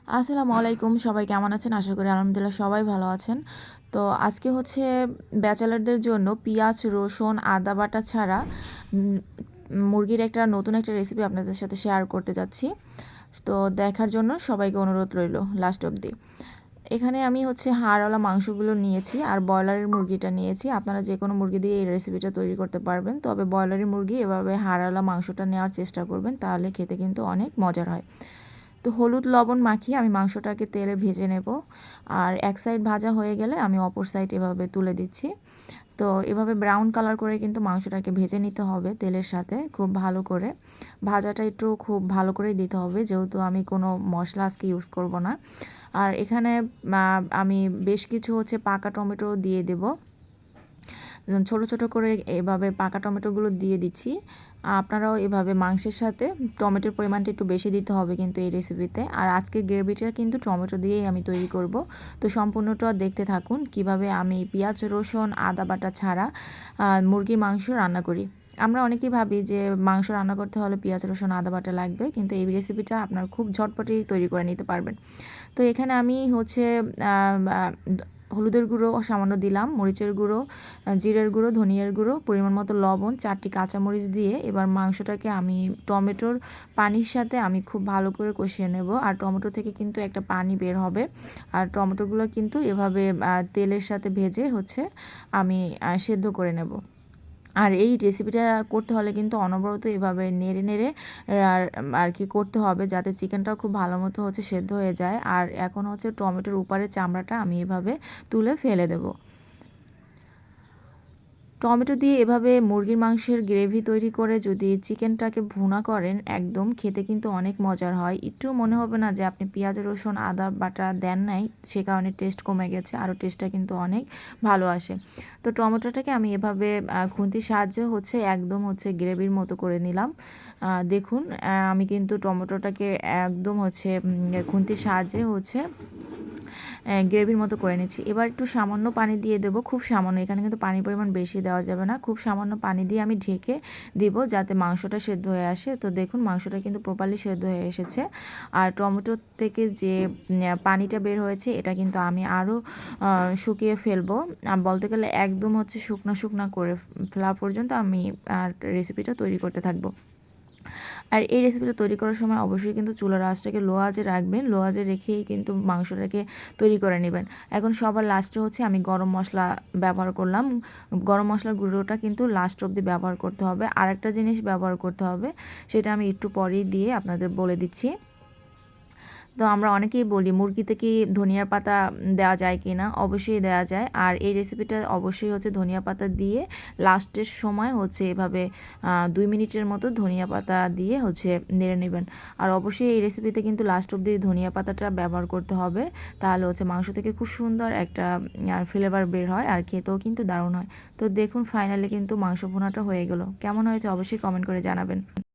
আসসালামু আলাইকুম, সবাই কেমন আছেন? আশা করি আলহামদুলিল্লাহ সবাই ভালো আছেন। তো আজকে হচ্ছে ব্যাচেলরদের জন্য পেঁয়াজ, রসুন, আদা বাটা ছাড়া উম মুরগির নতুন একটা রেসিপি আপনাদের সাথে শেয়ার করতে যাচ্ছি। তো দেখার জন্য সবাইকে অনুরোধ রইল লাস্ট অবধি। এখানে আমি হচ্ছে হাড়ওয়ালা মাংসগুলো নিয়েছি আর ব্রয়লারের মুরগিটা নিয়েছি। আপনারা যেকোনো মুরগি দিয়ে এই রেসিপিটা তৈরি করতে পারবেন। তবে ব্রয়লারের মুরগি এভাবে হাড়ওয়ালা মাংসটা নেওয়ার চেষ্টা করবেন, তাহলে খেতে কিন্তু অনেক মজার হয়। তো হলুদ লবণ মাখিয়ে আমি মাংসটাকে তেলে ভেজে নেব। আর এক সাইড ভাজা হয়ে গেলে আমি অপর সাইড এভাবে তুলে দিচ্ছি। তো এভাবে ব্রাউন কালার করে কিন্তু মাংসটাকে ভেজে নিতে হবে তেলের সাথে খুব ভালো করে। ভাজাটা একটু খুব ভালো করেই দিতে হবে, যেহেতু আমি কোনো মশলা আজকে ইউজ করব না। আর এখানে আমি বেশ কিছু হচ্ছে পাকা টমেটো দিয়ে দেব। ছোট ছোট করে এভাবে পাকা টমেটোগুলো দিয়ে দিচ্ছি। আপনারাও এভাবে মাংসের সাথে টমেটোর পরিমাণটা একটু বেশি দিতে হবে কিন্তু এই রেসিপিতে। আর আজকের গ্রেভিটা কিন্তু টমেটো দিয়েই আমি তৈরি করব। তো সম্পূর্ণটা দেখতে থাকুন কিভাবে আমি পেঁয়াজ, রসুন, আদা বাটা ছাড়া মুরগির মাংস রান্না করি। আমরা অনেকেই ভাবি যে মাংস রান্না করতে হলে পেঁয়াজ, রসুন, আদা বাটা লাগবে, কিন্তু এই রেসিপিটা আপনার খুব ঝটপটেই তৈরি করে নিতে পারবেন। তো এখানে আমি হচ্ছে হলুদের গুঁড়ো সামান্য দিলাম, মরিচের গুঁড়ো, জিরের গুঁড়ো, ধনিয়ার গুঁড়ো, পরিমাণ মতো লবণ, 4টি কাঁচামরিচ দিয়ে এবার মাংসটাকে আমি টমেটোর পানির সাথে আমি খুব ভালো করে কষিয়ে নেব। আর টমেটো থেকে কিন্তু একটা পানি বের হবে। আর টমেটোগুলো কিন্তু এভাবে তেলের সাথে ভেজে হচ্ছে আমি সেদ্ধ করে নেব। আর এই রেসিপিটা করতে হলে কিন্তু অনবরত এভাবে নেড়ে নেড়ে আর আর কি করতে হবে, যাতে চিকেনটাও খুব ভালো মতো হচ্ছে সেদ্ধ হয়ে যায়। আর এখন হচ্ছে টমেটোর উপরে চামড়াটা আমি এভাবে তুলে ফেলে দেব। টমেটো দিয়ে এভাবে মুরগির মাংসের গ্রেভি তৈরি করে যদি চিকেনটাকে ভুনা করেন, একদম খেতে কিন্তু অনেক মজার হয়। একটু মনে হবে না যে আপনি পেঁয়াজ, রসুন, আদা বাটা দেন নাই, সে কারণে টেস্ট কমে গেছে। আরও টেস্টটা কিন্তু অনেক ভালো আসে। তো টমেটোটাকে আমি এভাবে খুন্তির সাহায্যে হচ্ছে একদম হচ্ছে গ্রেভির মতো করে নিলাম। দেখুন, আমি কিন্তু টমেটোটাকে একদম হচ্ছে খুন্তির সাহায্যে হচ্ছে গ্রেভির মতো করে নিচ্ছি। এবার একটু সামান্য পানি দিয়ে দেবো, খুব সামান্য, এখানে কিন্তু পানির পরিমাণ বেশি দেওয়া যাবে না। খুব সামান্য পানি দিয়ে আমি ঢেকে দিব যাতে মাংসটা সেদ্ধ হয়ে আসে। তো দেখুন, মাংসটা কিন্তু প্রপারলি সেদ্ধ হয়ে এসেছে। আর টমেটো থেকে যে পানিটা বের হয়েছে, এটা কিন্তু আমি আরও শুকিয়ে ফেলবো। বলতে গেলে একদম হচ্ছে শুকনা শুকনা করে ফেলা পর্যন্ত আমি রেসিপিটা তৈরি করতে থাকবো। আর এই রেসিপিটা তৈরি করার সময় অবশ্যই কিন্তু চুলার আঁচটাকে লো আঁচে রাখবেন। লো আঁচে রেখেই কিন্তু মাংসটাকে তৈরি করে নেবেন। এখন সবার লাস্টে হচ্ছে আমি গরম মশলা ব্যবহার করলাম। গরম মশলার গুঁড়োটা কিন্তু লাস্ট অবধি ব্যবহার করতে হবে। আরেকটা জিনিস ব্যবহার করতে হবে, সেটা আমি একটু পরেই দিয়ে আপনাদের বলে দিচ্ছি। তো আমরা অনেকেই বলি মুরগিতে কি ধনিয়ার পাতা দেওয়া যায় কি না? অবশ্যই দেওয়া যায়। আর এই রেসিপিটা অবশ্যই হচ্ছে ধনিয়া পাতা দিয়ে লাস্টের সময় হচ্ছে এভাবে 2 মিনিটের মতো ধনিয়া পাতা দিয়ে হচ্ছে নেড়ে নেবেন। আর অবশ্যই এই রেসিপিতে কিন্তু লাস্ট অবধি ধনিয়া পাতাটা ব্যবহার করতে হবে। তাহলে হচ্ছে মাংস থেকে খুব সুন্দর একটা ফ্লেভার বের হয় আর খেতেও কিন্তু দারুণ হয়। তো দেখুন, ফাইনালি কিন্তু মাংস ভুনাটা হয়ে গেল। কেমন হয়েছে অবশ্যই কমেন্ট করে জানাবেন।